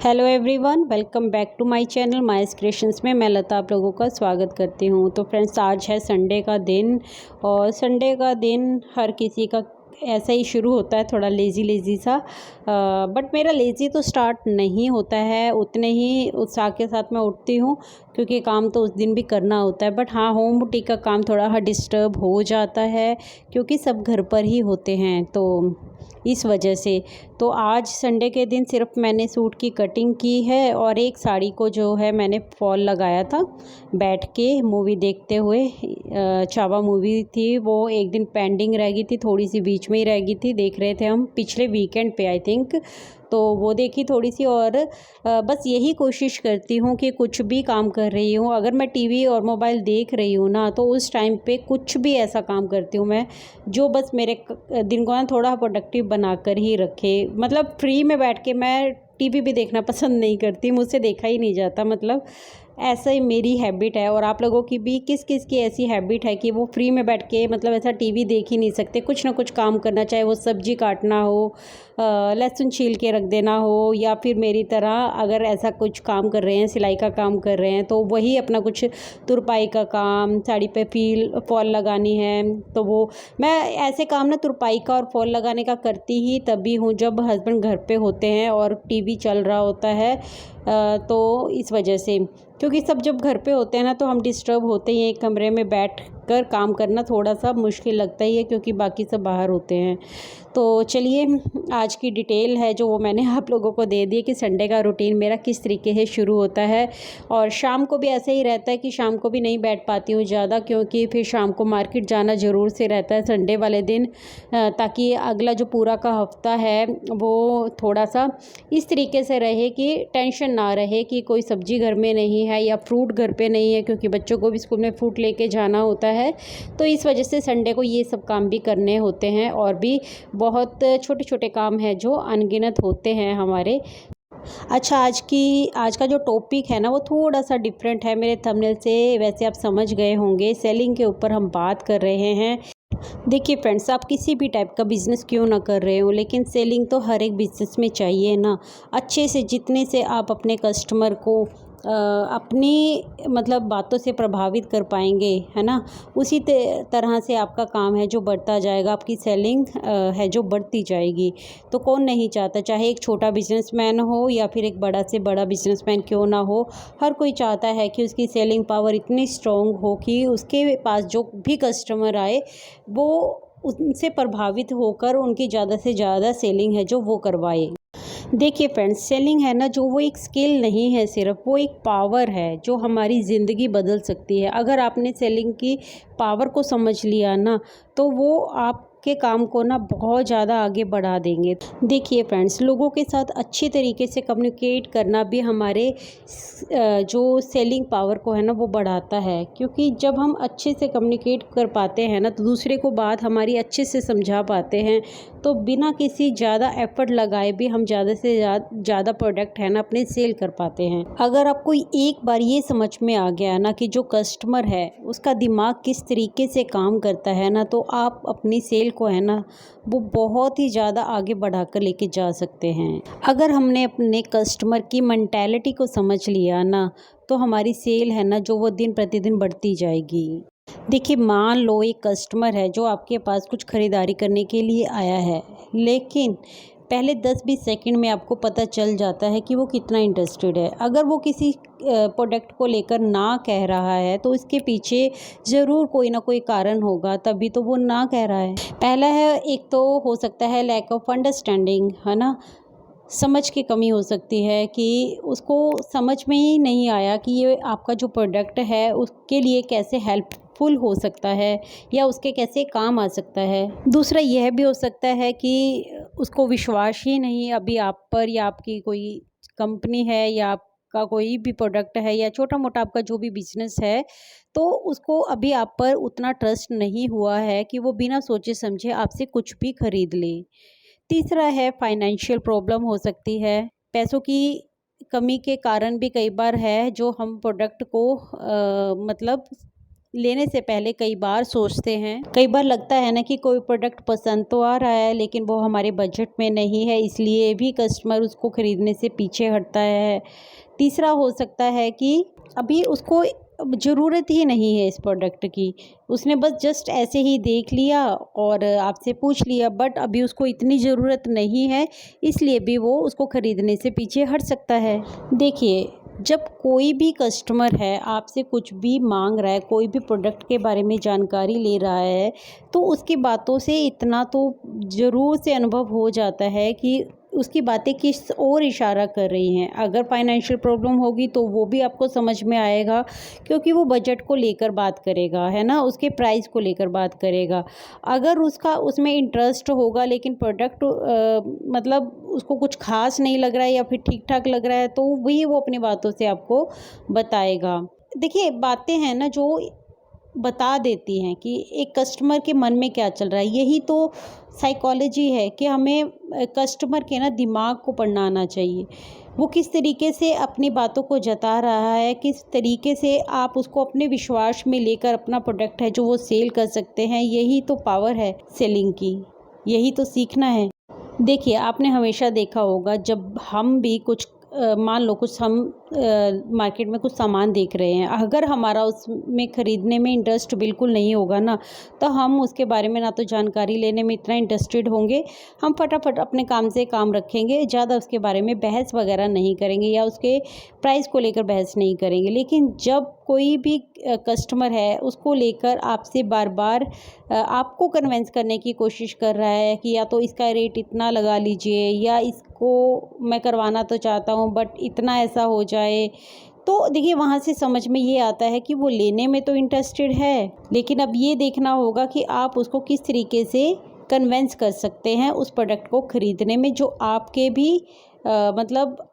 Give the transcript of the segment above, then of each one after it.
Hello everyone, welcome back to my channel Mice Creations में मैं लता आप लोगों का स्वागत करती हूँ। तो फ्रेंड्स, आज है संडे का दिन और संडे का दिन हर किसी का ऐसा ही शुरू होता है, थोड़ा लेज़ी लेज़ी सा। बट मेरा लेज़ी तो स्टार्ट नहीं होता है, उतने ही उत्साह के साथ मैं उठती हूँ क्योंकि काम तो उस दिन भी करना होता है। बट हाँ, होम बुटीक का काम थोड़ा डिस्टर्ब हो जाता है क्योंकि सब घर पर ही होते हैं, तो इस वजह से। तो आज संडे के दिन सिर्फ मैंने सूट की कटिंग की है और एक साड़ी को जो है मैंने फॉल लगाया था बैठ के मूवी देखते हुए। छावा मूवी थी, वो एक दिन पेंडिंग रह गई थी, थोड़ी सी बीच में ही रह गई थी। देख रहे थे हम पिछले वीकेंड पे आई थिंक, तो वो देखी थोड़ी सी। और बस यही कोशिश करती हूँ कि कुछ भी काम कर रही हूँ, अगर मैं टीवी और मोबाइल देख रही हूँ ना, तो उस टाइम पे कुछ भी ऐसा काम करती हूँ मैं जो बस मेरे दिन को ना थोड़ा प्रोडक्टिव बनाकर ही रखे। मतलब फ्री में बैठ के मैं टीवी भी देखना पसंद नहीं करती, मुझसे देखा ही नहीं जाता। मतलब ऐसा ही मेरी हैबिट है। और आप लोगों की भी किस किस की ऐसी हैबिट है कि वो फ्री में बैठ के मतलब ऐसा टीवी देख ही नहीं सकते, कुछ ना कुछ काम करना, चाहे वो सब्जी काटना हो, लहसुन छील के रख देना हो, या फिर मेरी तरह अगर ऐसा कुछ काम कर रहे हैं, सिलाई का काम कर रहे हैं, तो वही अपना कुछ तुरपाई का काम, साड़ी पे फॉल लगानी है, तो वो मैं ऐसे काम ना तुरपाई का और फॉल लगाने का करती ही तभी हूँ जब हस्बैंड घर पे होते हैं और टीवी चल रहा होता है। तो इस वजह से, क्योंकि सब जब घर पे होते हैं ना तो हम डिस्टर्ब होते ही हैं। एक कमरे में बैठ कर काम करना थोड़ा सा मुश्किल लगता ही है क्योंकि बाकी सब बाहर होते हैं। तो चलिए, आज की डिटेल है जो वो मैंने आप लोगों को दे दी कि संडे का रूटीन मेरा किस तरीके से शुरू होता है। और शाम को भी ऐसे ही रहता है कि शाम को भी नहीं बैठ पाती हूँ ज़्यादा, क्योंकि फिर शाम को मार्केट जाना ज़रूर से रहता है संडे वाले दिन, ताकि अगला जो पूरा का हफ्ता है वो थोड़ा सा इस तरीके से रहे कि टेंशन ना रहे कि कोई सब्जी घर में नहीं है या फ्रूट घर पे नहीं है, क्योंकि बच्चों को भी स्कूल में फ्रूट लेके जाना होता है। तो इस वजह से संडे को ये सब काम भी करने होते हैं और भी बहुत छोटे छोटे काम हैं जो अनगिनत होते हैं हमारे। अच्छा, आज का जो टॉपिक है ना वो थोड़ा सा डिफरेंट है मेरे थंबनेल से, वैसे आप समझ गए होंगे। सेलिंग के ऊपर हम बात कर रहे हैं। देखिए फ्रेंड्स, आप किसी भी टाइप का बिज़नेस क्यों ना कर रहे हो, लेकिन सेलिंग तो हर एक बिज़नेस में चाहिए ना। अच्छे से जितने से आप अपने कस्टमर को अपनी मतलब बातों से प्रभावित कर पाएंगे, है ना, उसी तरह से आपका काम है जो बढ़ता जाएगा, आपकी सेलिंग है जो बढ़ती जाएगी। तो कौन नहीं चाहता, चाहे एक छोटा बिजनेसमैन हो या फिर एक बड़ा से बड़ा बिजनेसमैन क्यों ना हो, हर कोई चाहता है कि उसकी सेलिंग पावर इतनी स्ट्रॉन्ग हो कि उसके पास जो भी कस्टमर आए वो उनसे प्रभावित होकर उनकी ज़्यादा से ज़्यादा सेलिंग है जो वो करवाए। देखिए फ्रेंड्स, सेलिंग है ना जो वो एक स्किल नहीं है, सिर्फ वो एक पावर है जो हमारी ज़िंदगी बदल सकती है। अगर आपने सेलिंग की पावर को समझ लिया ना, तो वो आपके काम को ना बहुत ज़्यादा आगे बढ़ा देंगे। देखिए फ्रेंड्स, लोगों के साथ अच्छी तरीके से कम्युनिकेट करना भी हमारे जो सेलिंग पावर को है ना वो बढ़ाता है, क्योंकि जब हम अच्छे से कम्युनिकेट कर पाते हैं ना तो दूसरे को बात हमारी अच्छे से समझा पाते हैं, तो बिना किसी ज़्यादा एफर्ट लगाए भी हम ज़्यादा से ज़्यादा प्रोडक्ट है ना अपने सेल कर पाते हैं। अगर आपको एक बार ये समझ में आ गया ना कि जो कस्टमर है उसका दिमाग किस तरीके से काम करता है ना, तो आप अपनी सेल को है ना वो बहुत ही ज़्यादा आगे बढ़ा कर लेके जा सकते हैं। अगर हमने अपने कस्टमर की मेंटालिटी को समझ लिया ना, तो हमारी सेल है ना जो वो दिन प्रतिदिन बढ़ती जाएगी। देखिए, मान लो एक कस्टमर है जो आपके पास कुछ ख़रीदारी करने के लिए आया है, लेकिन पहले 10-20 सेकंड में आपको पता चल जाता है कि वो कितना इंटरेस्टेड है। अगर वो किसी प्रोडक्ट को लेकर ना कह रहा है तो इसके पीछे ज़रूर कोई ना कोई कारण होगा, तभी तो वो ना कह रहा है। पहला है, एक तो हो सकता है लैक ऑफ अंडरस्टैंडिंग, है ना, समझ की कमी हो सकती है कि उसको समझ में ही नहीं आया कि ये आपका जो प्रोडक्ट है उसके लिए कैसे हेल्पफुल हो सकता है या उसके कैसे काम आ सकता है। दूसरा यह भी हो सकता है कि उसको विश्वास ही नहीं अभी आप पर, या आपकी कोई कंपनी है या आपका कोई भी प्रोडक्ट है या छोटा मोटा आपका जो भी बिजनेस है, तो उसको अभी आप पर उतना ट्रस्ट नहीं हुआ है कि वो बिना सोचे समझे आपसे कुछ भी खरीद ले। तीसरा है, फाइनेंशियल प्रॉब्लम हो सकती है। पैसों की कमी के कारण भी कई बार है जो हम प्रोडक्ट को मतलब लेने से पहले कई बार सोचते हैं। कई बार लगता है ना कि कोई प्रोडक्ट पसंद तो आ रहा है लेकिन वो हमारे बजट में नहीं है, इसलिए भी कस्टमर उसको खरीदने से पीछे हटता है। तीसरा हो सकता है कि अभी उसको ज़रूरत ही नहीं है इस प्रोडक्ट की, उसने बस जस्ट ऐसे ही देख लिया और आपसे पूछ लिया, बट अभी उसको इतनी ज़रूरत नहीं है, इसलिए भी वो उसको ख़रीदने से पीछे हट सकता है। देखिए, जब कोई भी कस्टमर है आपसे कुछ भी मांग रहा है, कोई भी प्रोडक्ट के बारे में जानकारी ले रहा है, तो उसकी बातों से इतना तो ज़रूर से अनुभव हो जाता है कि उसकी बातें किस ओर इशारा कर रही हैं। अगर फाइनेंशियल प्रॉब्लम होगी तो वो भी आपको समझ में आएगा, क्योंकि वो बजट को लेकर बात करेगा, है ना, उसके प्राइस को लेकर बात करेगा। अगर उसका उसमें इंटरेस्ट होगा लेकिन प्रोडक्ट मतलब उसको कुछ खास नहीं लग रहा है या फिर ठीक ठाक लग रहा है, तो वही वो अपनी बातों से आपको बताएगा। देखिए, बातें हैं ना जो बता देती हैं कि एक कस्टमर के मन में क्या चल रहा है। यही तो साइकोलॉजी है कि हमें कस्टमर के ना दिमाग को पढ़ना आना चाहिए। वो किस तरीके से अपनी बातों को जता रहा है, किस तरीके से आप उसको अपने विश्वास में लेकर अपना प्रोडक्ट है जो वो सेल कर सकते हैं। यही तो पावर है सेलिंग की, यही तो सीखना है। देखिए, आपने हमेशा देखा होगा जब हम भी कुछ मान लो कुछ हम मार्केट में कुछ सामान देख रहे हैं, अगर हमारा उसमें ख़रीदने में इंटरेस्ट बिल्कुल नहीं होगा ना, तो हम उसके बारे में ना तो जानकारी लेने में इतना इंटरेस्टेड होंगे, हम फटाफट अपने काम से काम रखेंगे, ज़्यादा उसके बारे में बहस वगैरह नहीं करेंगे या उसके प्राइस को लेकर बहस नहीं करेंगे। लेकिन जब कोई भी कस्टमर है उसको लेकर आपसे बार बार आपको कन्विंस करने की कोशिश कर रहा है कि या तो इसका रेट इतना लगा लीजिए या इसको मैं करवाना तो चाहता हूँ बट इतना ऐसा हो जाए, तो देखिए वहाँ से समझ में ये आता है कि वो लेने में तो इंटरेस्टेड है, लेकिन अब ये देखना होगा कि आप उसको किस तरीके से कन्विंस कर सकते हैं उस प्रोडक्ट को ख़रीदने में, जो आपके भी मतलब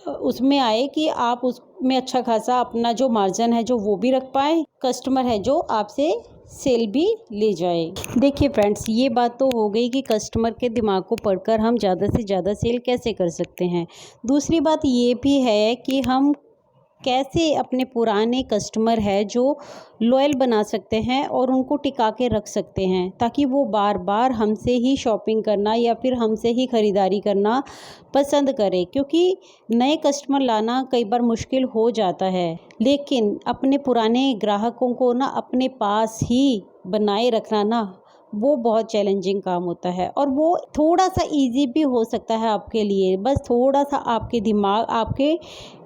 उसमें आए कि आप उसमें अच्छा खासा अपना जो मार्जिन है जो वो भी रख पाएँ, कस्टमर है जो आपसे सेल भी ले जाए। देखिए फ्रेंड्स, ये बात तो हो गई कि कस्टमर के दिमाग को पढ़कर हम ज़्यादा से ज़्यादा सेल कैसे कर सकते हैं। दूसरी बात ये भी है कि हम कैसे अपने पुराने कस्टमर है जो लॉयल बना सकते हैं और उनको टिका के रख सकते हैं, ताकि वो बार बार हमसे ही शॉपिंग करना या फिर हमसे ही ख़रीदारी करना पसंद करें। क्योंकि नए कस्टमर लाना कई बार मुश्किल हो जाता है, लेकिन अपने पुराने ग्राहकों को ना अपने पास ही बनाए रखना ना वो बहुत चैलेंजिंग काम होता है, और वो थोड़ा सा इजी भी हो सकता है आपके लिए। बस थोड़ा सा आपके दिमाग, आपके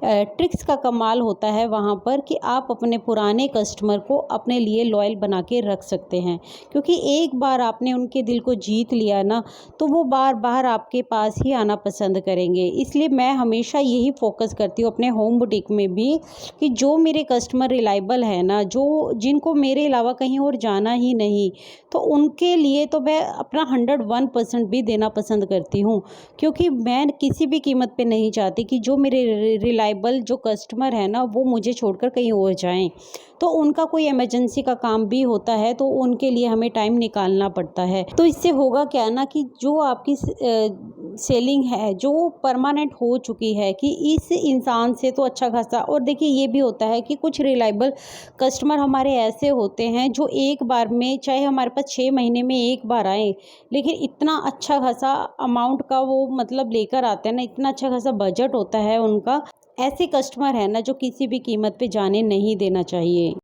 ट्रिक्स का कमाल होता है वहाँ पर कि आप अपने पुराने कस्टमर को अपने लिए लॉयल बना के रख सकते हैं। क्योंकि एक बार आपने उनके दिल को जीत लिया ना, तो वो बार बार आपके पास ही आना पसंद करेंगे। इसलिए मैं हमेशा यही फोकस करती हूँ अपने होम बुटीक में भी कि जो मेरे कस्टमर रिलायबल है ना, जो जिनको मेरे अलावा कहीं और जाना ही नहीं, तो उनके लिए तो मैं अपना 101% भी देना पसंद करती हूँ। क्योंकि मैं किसी भी कीमत पे नहीं चाहती कि जो मेरे रिलायबल जो कस्टमर है ना वो मुझे छोड़कर कहीं और जाएं। तो उनका कोई इमरजेंसी का काम भी होता है तो उनके लिए हमें टाइम निकालना पड़ता है। तो इससे होगा क्या ना कि जो आपकी सेलिंग है जो परमानेंट हो चुकी है कि इस इंसान से तो अच्छा खासा। और देखिए, ये भी होता है कि कुछ रिलायबल कस्टमर हमारे ऐसे होते हैं जो एक बार में, चाहे हमारे पास 6 महीने में एक बार आए, लेकिन इतना अच्छा खासा अमाउंट का वो मतलब लेकर आते हैं ना, इतना अच्छा खासा बजट होता है उनका। ऐसे कस्टमर है ना जो किसी भी कीमत पे जाने नहीं देना चाहिए।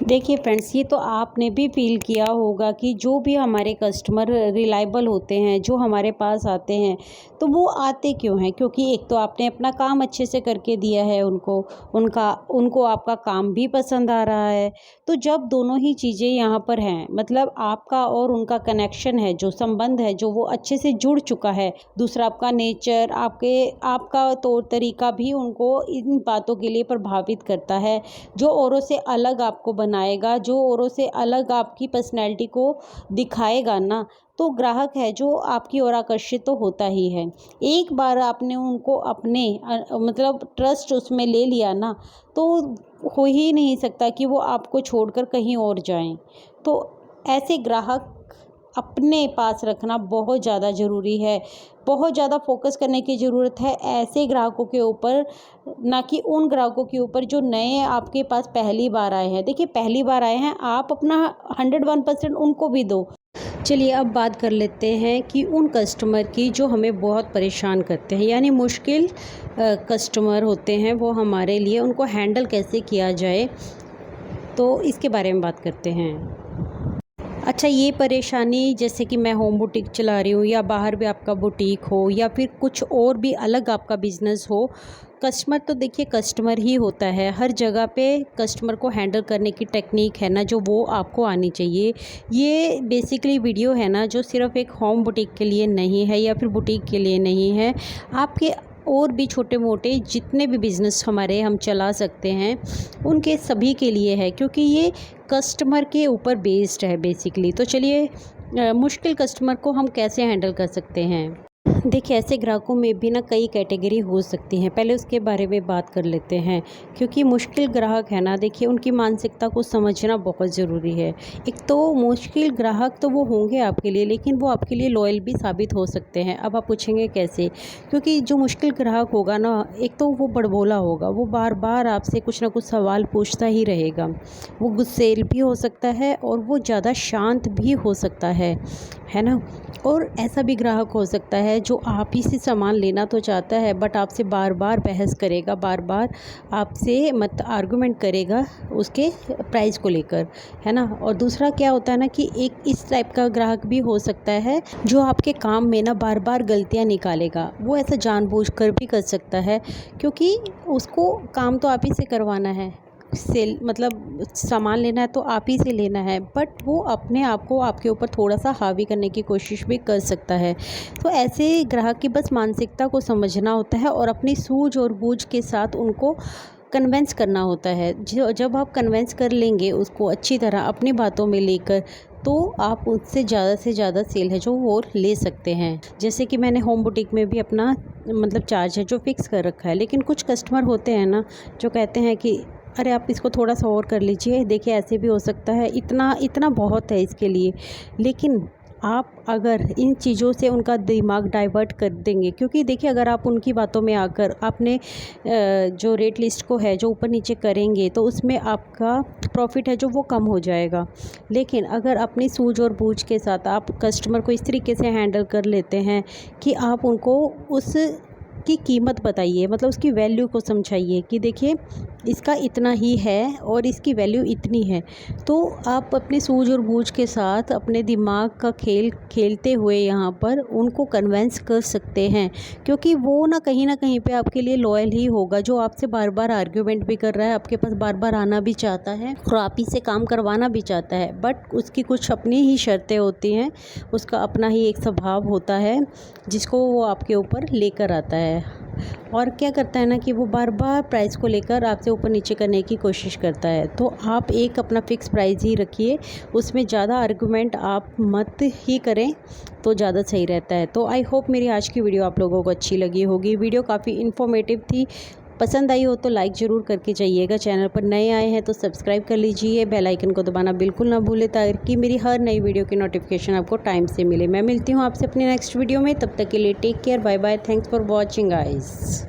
देखिए फ्रेंड्स, ये तो आपने भी फील किया होगा कि जो भी हमारे कस्टमर रिलायबल होते हैं, जो हमारे पास आते हैं, तो वो आते क्यों हैं? क्योंकि एक तो आपने अपना काम अच्छे से करके दिया है उनको आपका काम भी पसंद आ रहा है। तो जब दोनों ही चीज़ें यहाँ पर हैं, मतलब आपका और उनका कनेक्शन है, जो संबंध है, जो वो अच्छे से जुड़ चुका है। दूसरा आपका नेचर, आपका तौर तरीका भी उनको इन बातों के लिए प्रभावित करता है, जो औरों से अलग आपको बनाएगा, जो औरों से अलग आपकी पर्सनैलिटी को दिखाएगा ना, तो ग्राहक है जो आपकी ओर आकर्षित तो होता ही है। एक बार आपने उनको अपने मतलब ट्रस्ट उसमें ले लिया ना, तो हो ही नहीं सकता कि वो आपको छोड़कर कहीं और जाएं। तो ऐसे ग्राहक अपने पास रखना बहुत ज़्यादा ज़रूरी है। बहुत ज़्यादा फोकस करने की ज़रूरत है ऐसे ग्राहकों के ऊपर, ना कि उन ग्राहकों के ऊपर जो नए आपके पास पहली बार आए हैं। देखिए पहली बार आए हैं, आप अपना 101% उनको भी दो। चलिए अब बात कर लेते हैं कि उन कस्टमर की जो हमें बहुत परेशान करते हैं, यानी मुश्किल कस्टमर होते हैं वो हमारे लिए, उनको हैंडल कैसे किया जाए, तो इसके बारे में बात करते हैं। अच्छा, ये परेशानी जैसे कि मैं होम बुटीक चला रही हूँ या बाहर भी आपका बुटीक हो या फिर कुछ और भी अलग आपका बिज़नेस हो, कस्टमर तो देखिए कस्टमर ही होता है। हर जगह पे कस्टमर को हैंडल करने की टेक्निक है ना, जो वो आपको आनी चाहिए। ये बेसिकली वीडियो है ना जो सिर्फ एक होम बुटीक के लिए नहीं है या फिर बुटीक के लिए नहीं है, आपके और भी छोटे मोटे जितने भी बिज़नेस हमारे हम चला सकते हैं उनके सभी के लिए है, क्योंकि ये कस्टमर के ऊपर बेस्ड है बेसिकली। तो चलिए मुश्किल कस्टमर को हम कैसे हैंडल कर सकते हैं। देखिए ऐसे ग्राहकों में भी ना कई कैटेगरी हो सकती हैं, पहले उसके बारे में बात कर लेते हैं। क्योंकि मुश्किल ग्राहक है ना, देखिए उनकी मानसिकता को समझना बहुत ज़रूरी है। एक तो मुश्किल ग्राहक तो वो होंगे आपके लिए, लेकिन वो आपके लिए लॉयल भी साबित हो सकते हैं। अब आप पूछेंगे कैसे? क्योंकि जो मुश्किल ग्राहक होगा ना, एक तो वो बड़बोला होगा, वो बार बार आपसे कुछ ना कुछ सवाल पूछता ही रहेगा। वो गुस्सैल भी हो सकता है और वो ज़्यादा शांत भी हो सकता है ना। और ऐसा भी ग्राहक हो सकता है जो आप ही से सामान लेना तो चाहता है, बट आपसे बार बार बहस करेगा, बार बार आपसे आर्गुमेंट करेगा उसके प्राइस को लेकर, है ना। और दूसरा क्या होता है ना कि एक इस टाइप का ग्राहक भी हो सकता है जो आपके काम में ना बार बार गलतियां निकालेगा। वो ऐसा जानबूझकर भी कर सकता है, क्योंकि उसको काम तो आप ही से करवाना है, सेल मतलब सामान लेना है तो आप ही से लेना है, बट वो अपने आप को आपके ऊपर थोड़ा सा हावी करने की कोशिश भी कर सकता है। तो ऐसे ग्राहक की बस मानसिकता को समझना होता है और अपनी सूझ और बूझ के साथ उनको कन्वेंस करना होता है। जब आप कन्वेंस कर लेंगे उसको अच्छी तरह अपनी बातों में लेकर, तो आप उससे से ज़्यादा सेल है जो वो ले सकते हैं। जैसे कि मैंने होम बुटीक में भी अपना मतलब चार्ज है जो फ़िक्स कर रखा है, लेकिन कुछ कस्टमर होते हैं ना जो कहते हैं कि अरे आप इसको थोड़ा सा और कर लीजिए, देखिए ऐसे भी हो सकता है, इतना इतना बहुत है इसके लिए। लेकिन आप अगर इन चीज़ों से उनका दिमाग डाइवर्ट कर देंगे, क्योंकि देखिए अगर आप उनकी बातों में आकर आपने जो रेट लिस्ट को है जो ऊपर नीचे करेंगे, तो उसमें आपका प्रॉफिट है जो वो कम हो जाएगा। लेकिन अगर अपनी सूझ और बूझ के साथ आप कस्टमर को इस तरीके से हैंडल कर लेते हैं कि आप उनको उस की कीमत बताइए, मतलब उसकी वैल्यू को समझाइए कि देखिए इसका इतना ही है और इसकी वैल्यू इतनी है, तो आप अपनी सूझ और बूझ के साथ अपने दिमाग का खेल खेलते हुए यहाँ पर उनको कन्वेंस कर सकते हैं। क्योंकि वो ना कहीं पे आपके लिए लॉयल ही होगा, जो आपसे बार बार आर्ग्यूमेंट भी कर रहा है, आपके पास बार बार आना भी चाहता है और आप ही से काम करवाना भी चाहता है, बट उसकी कुछ अपनी ही शर्तें होती हैं, उसका अपना ही एक स्वभाव होता है जिसको वो आपके ऊपर लेकर आता है। और क्या करता है ना कि वो बार बार प्राइस को लेकर आपसे ऊपर नीचे करने की कोशिश करता है। तो आप एक अपना फ़िक्स प्राइस ही रखिए, उसमें ज़्यादा आर्गुमेंट आप मत ही करें तो ज़्यादा सही रहता है। तो आई होप मेरी आज की वीडियो आप लोगों को अच्छी लगी होगी। वीडियो काफ़ी इन्फॉर्मेटिव थी, पसंद आई हो तो लाइक ज़रूर करके जाइएगा। चैनल पर नए आए हैं तो सब्सक्राइब कर लीजिए, बेल आइकन को दबाना बिल्कुल ना भूलें ताकि मेरी हर नई वीडियो की नोटिफिकेशन आपको टाइम से मिले। मैं मिलती हूँ आपसे अपने नेक्स्ट वीडियो में, तब तक के लिए take care, bye bye, thanks for watching guys.